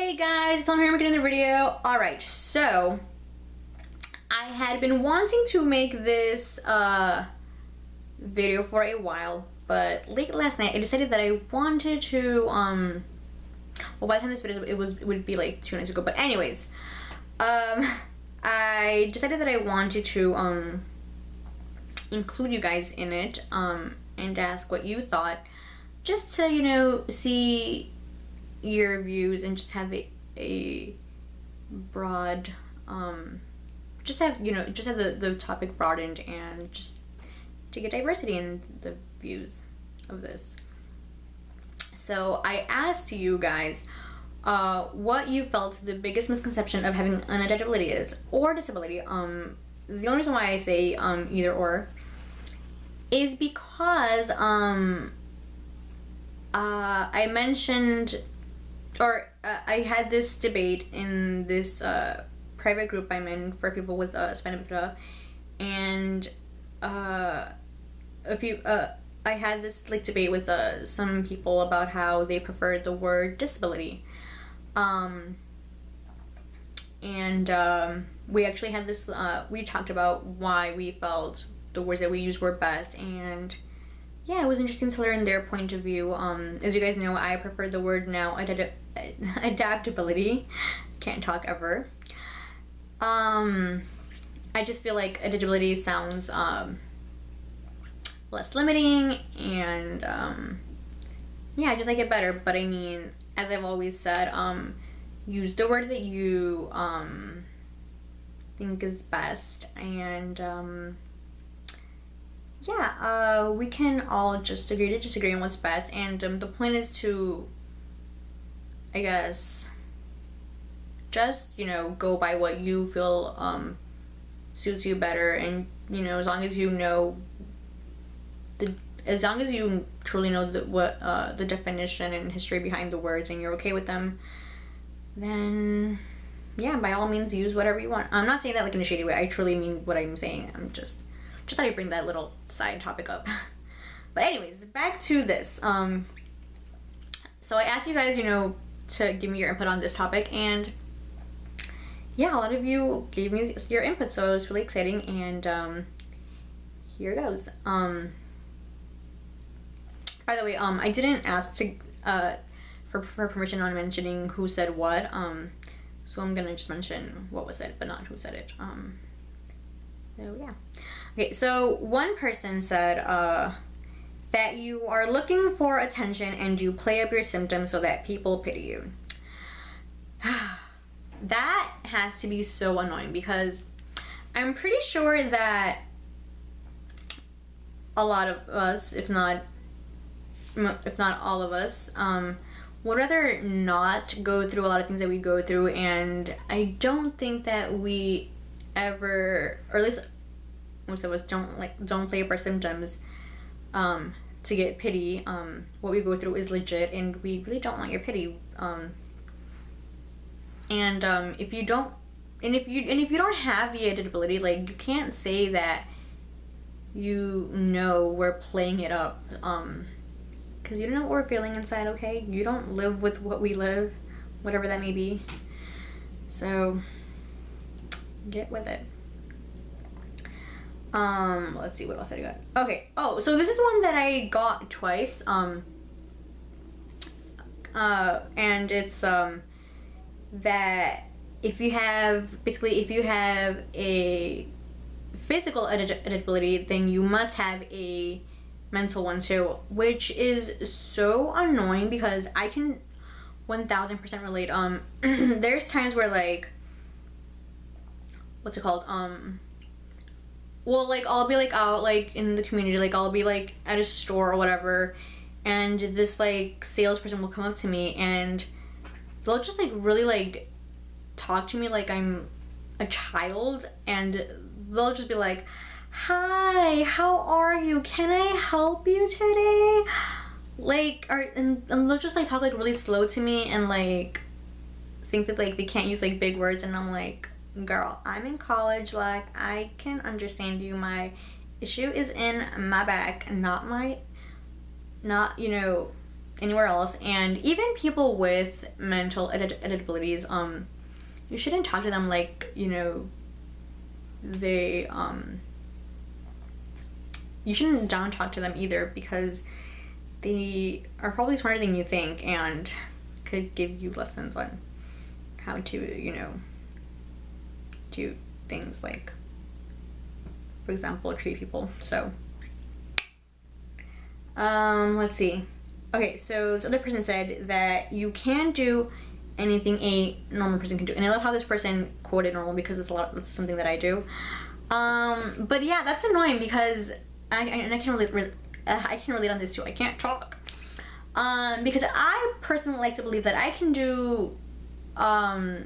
Hey guys, it's here making another video. Alright, so I had been wanting to make this video for a while, but late last night I decided that I wanted to well, by the time this video it would be like 2 nights ago, but anyways, I decided that I wanted to include you guys in it and ask what you thought, just to, you know, see your views and just have a broad just have the topic broadened and just to get diversity in the views of this. So I asked you guys what you felt the biggest misconception of having an adaptability is, or disability. The only reason why I say either or is because I mentioned, or I had this debate in this private group I'm in for people with spina bifida, and I had this like debate with some people about how they preferred the word disability, and we actually had this we talked about why we felt the words that we used were best, and yeah, it was interesting to learn their point of view. As you guys know, I prefer the word now adaptability. Can't talk ever. I just feel like adaptability sounds less limiting, and yeah, I just like it better. But I mean, as I've always said, use the word that you think is best, and yeah, we can all just agree to disagree on what's best, and the point is to, I guess, just, you know, go by what you feel suits you better, and, you know, as long as you know as long as you truly know what the definition and history behind the words, and you're okay with them, then yeah, by all means use whatever you want. I'm not saying that like in a shady way. I truly mean what I'm saying. I'm just thought I'd bring that little side topic up. But anyways, back to this. So I asked you guys, you know, to give me your input on this topic, and yeah, a lot of you gave me your input, so it was really exciting, and here goes. By the way, I didn't ask to for permission on mentioning who said what, so I'm gonna just mention what was said, but not who said it. So yeah. Okay, so one person said that you are looking for attention and you play up your symptoms so that people pity you. That has to be so annoying, because I'm pretty sure that a lot of us, if not all of us, would rather not go through a lot of things that we go through, and I don't think that we ever, or at least most of us, don't play up our symptoms to get pity. What we go through is legit, and we really don't want your pity. If you don't have the adaptability, like, you can't say that you know we're playing it up, because you don't know what we're feeling inside. Okay, you don't live with what we live, whatever that may be. So get with it. Let's see what else I got. Okay. Oh, so this is one that I got twice. And it's that if you have a physical adaptability, then you must have a mental one too, which is so annoying, because I can 1000% relate. There's times where, like, what's it called? Well, like, I'll be like out like in the community, like I'll be like at a store or whatever, and this like salesperson will come up to me and they'll just like really like talk to me like I'm a child, and they'll just be like, "Hi, how are you? Can I help you today?" Like, and they'll just like talk like really slow to me, and like think that like they can't use like big words, and I'm like, girl, I'm in college, like, I can understand you. My issue is in my back, not, you know, anywhere else. And even people with mental adaptabilities, you shouldn't talk to them like, you know, they you shouldn't down talk to them either, because they are probably smarter than you think and could give you lessons on how to, you know, do things like, for example, treat people. So let's see. Okay, so this other person said that you can do anything a normal person can do, and I love how this person quoted normal, because it's something that I do. But yeah, that's annoying, because I can relate on this too. I can't talk because I personally like to believe that I can do a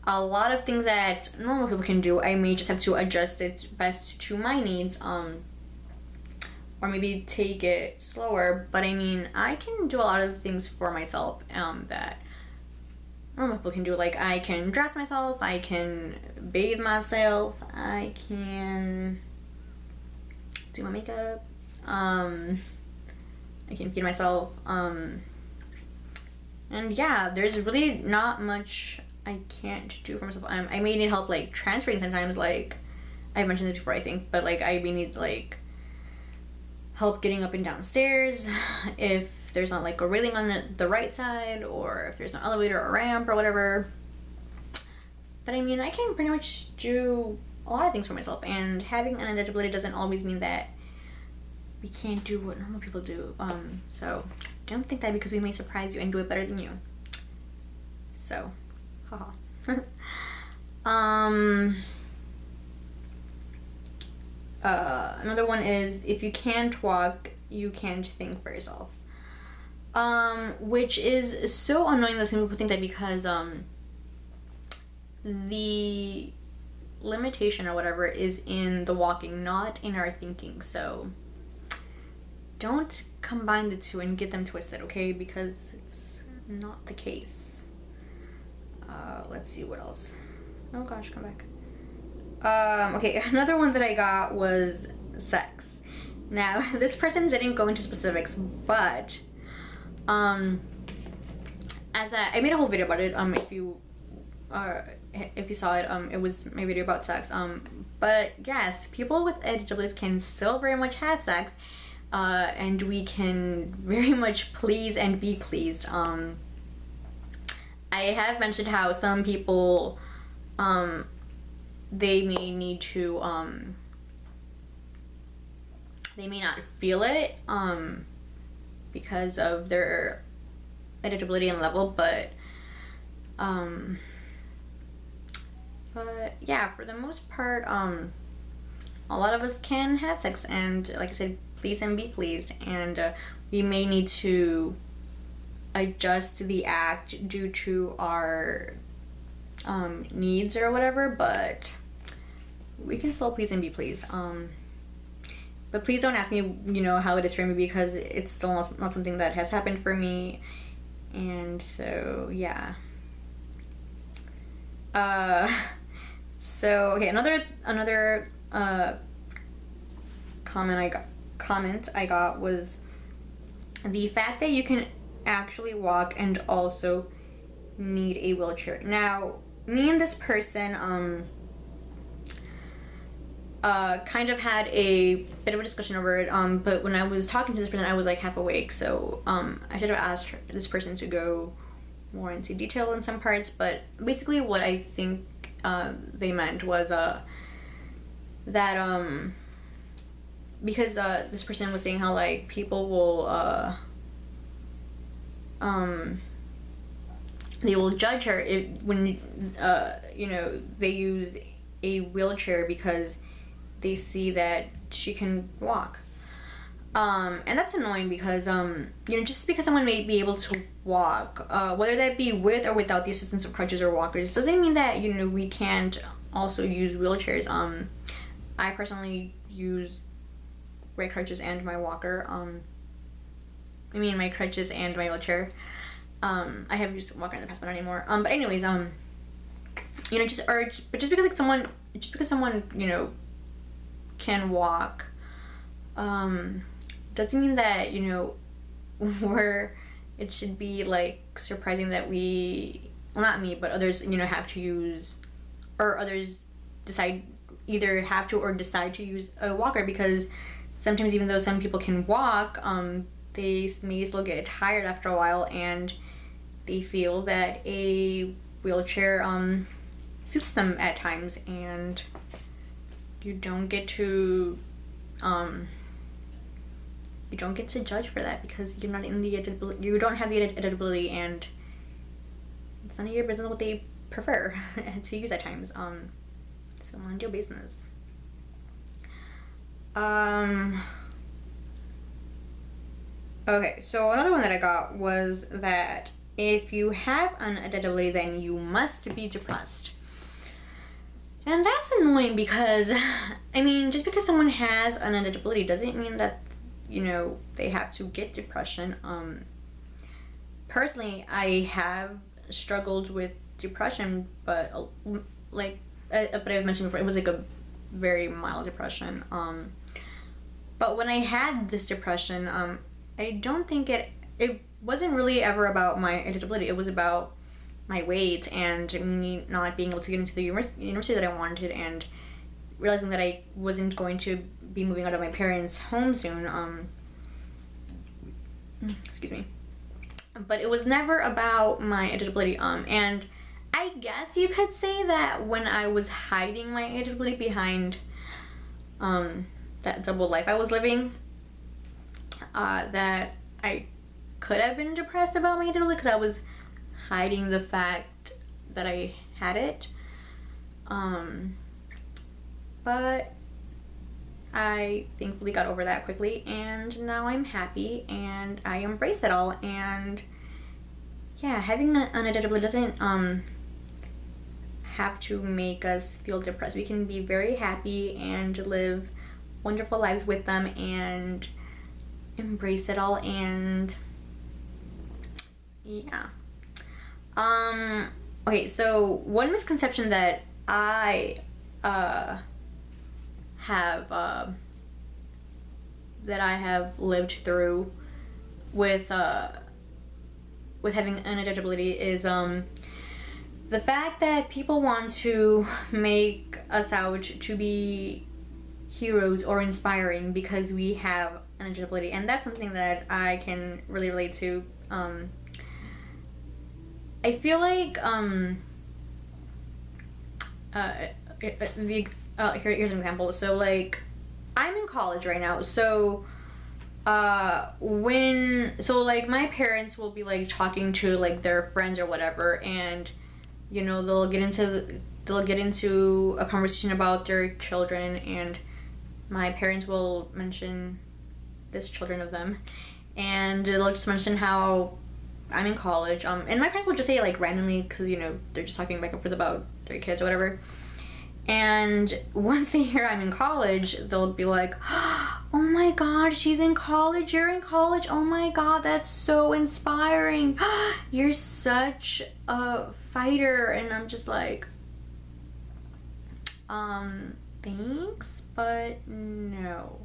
lot of things that normal people can do. I may just have to adjust it best to my needs, or maybe take it slower. But I mean, I can do a lot of things for myself that normal people can do. Like, I can dress myself, I can bathe myself, I can do my makeup, I can feed myself, and yeah, there's really not much I can't do for myself. I may need help like transferring sometimes, like I've mentioned this before I think, but like I may need like help getting up and down stairs if there's not like a railing on the right side, or if there's no elevator or ramp or whatever. But I mean, I can pretty much do a lot of things for myself, and having an adaptability doesn't always mean that we can't do what normal people do. So don't think that because we may surprise you and do it better than you. So, haha. Another one is, if you can't walk, you can't think for yourself. Which is so annoying that some people think that because the limitation or whatever is in the walking, not in our thinking. So don't combine the two and get them twisted, okay? Because it's not the case. Let's see what else. Oh gosh, come back. Okay, another one that I got was sex. Now, this person didn't go into specifics, but I made a whole video about it. If you saw it, it was my video about sex. But yes, people with adaptabilities can still very much have sex, and we can very much please and be pleased. I have mentioned how some people, they may need to, they may not feel it, because of their adaptability and level, but yeah, for the most part, a lot of us can have sex, and like I said, please and be pleased, and we may need to adjust the act due to our needs or whatever, but we can still please and be pleased. But please don't ask me, you know, how it is for me, because it's still not something that has happened for me, and so yeah. So okay, another comment I got was the fact that you can actually walk and also need a wheelchair. Now, me and this person kind of had a bit of a discussion over it, but when I was talking to this person, I was like half awake, so I should have asked this person to go more into detail in some parts. But basically what I think they meant was that because this person was saying how like people will they will judge her when you know, they use a wheelchair because they see that she can walk, and that's annoying because you know, just because someone may be able to walk, whether that be with or without the assistance of crutches or walkers, doesn't mean that, you know, we can't also use wheelchairs. I personally use my crutches and my walker. I mean, my crutches and my wheelchair. I have used a walker in the past, but not anymore. But anyways, you know, just because someone, you know, can walk, doesn't mean that, you know, we're it should be like surprising that we, well, not me, but others, you know, have to use, or others decide, either have to or decide to use a walker, because sometimes even though some people can walk, they may still get tired after a while, and they feel that a wheelchair suits them at times, and you don't get to judge for that, because you're not in the adaptability, you don't have the adaptability, and it's none of your business what they prefer to use at times. So mind your business. Okay, so another one that I got was that if you have an adaptability, then you must be depressed. And that's annoying because, I mean, just because someone has an adaptability doesn't mean that, you know, they have to get depression. Personally, I have struggled with depression, but but I've mentioned before, it was like a very mild depression. But when I had this depression, I don't think it wasn't really ever about my adaptability. It was about my weight and me not being able to get into the university that I wanted, and realizing that I wasn't going to be moving out of my parents' home soon. Excuse me. But it was never about my adaptability. And I guess you could say that when I was hiding my adaptability behind that double life I was living, that I could have been depressed about my adaptability, because I was hiding the fact that I had it. But I thankfully got over that quickly, and now I'm happy and I embrace it all. And yeah, having an adaptability doesn't have to make us feel depressed. We can be very happy and live wonderful lives with them and embrace it all. And yeah. Okay, so one misconception that I have lived through with having an adaptability is the fact that people want to make us out to be heroes or inspiring because we have an adaptability, and that's something that I can really relate to. I feel like here's an example. So like, I'm in college right now, so like my parents will be like talking to like their friends or whatever, and you know, they'll get into a conversation about their children, and my parents will mention this children of them, and they'll just mention how I'm in college, and my parents will just say it like randomly, because you know, they're just talking back and forth about their kids or whatever. And once they hear I'm in college, they'll be like, oh my god, she's in college, you're in college, oh my god, that's so inspiring, you're such a fighter. And I'm just like, thanks, but no.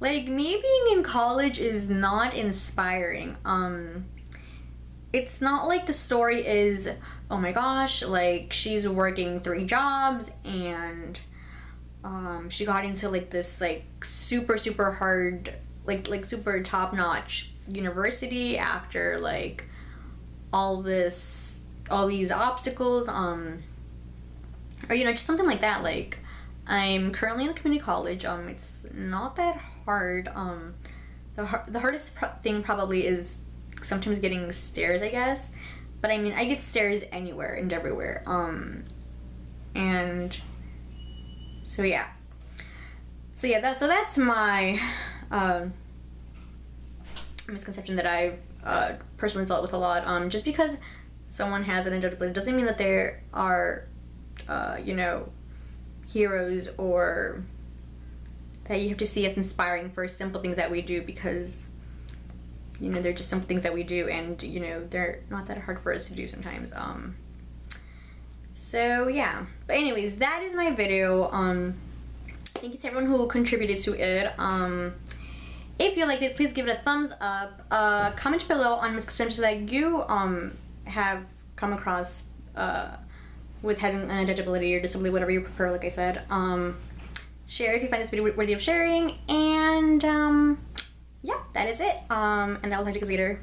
Like, me being in college is not inspiring. It's not like the story is, oh my gosh, like she's working 3 jobs and she got into like this like super hard, like super top-notch university after like all these obstacles, or you know, just something like that. Like, I'm currently in a community college. It's not that hard. The hardest thing probably is sometimes getting stairs, I guess. But I mean, I get stairs anywhere and everywhere. And so yeah. So that's my misconception that I've personally dealt with a lot. Just because someone has an adaptability doesn't mean that they are, you know, heroes, or that you have to see as inspiring for simple things that we do, because you know, they're just simple things that we do, and you know, they're not that hard for us to do sometimes. So yeah, but anyways, that is my video. Thank you to everyone who contributed to it. If you liked it, please give it a thumbs up. Comment below on misconceptions that you have come across with having an adaptability or disability, whatever you prefer, like I said. Share if you find this video worthy of sharing, and yeah, that is it. And I'll talk to you guys later.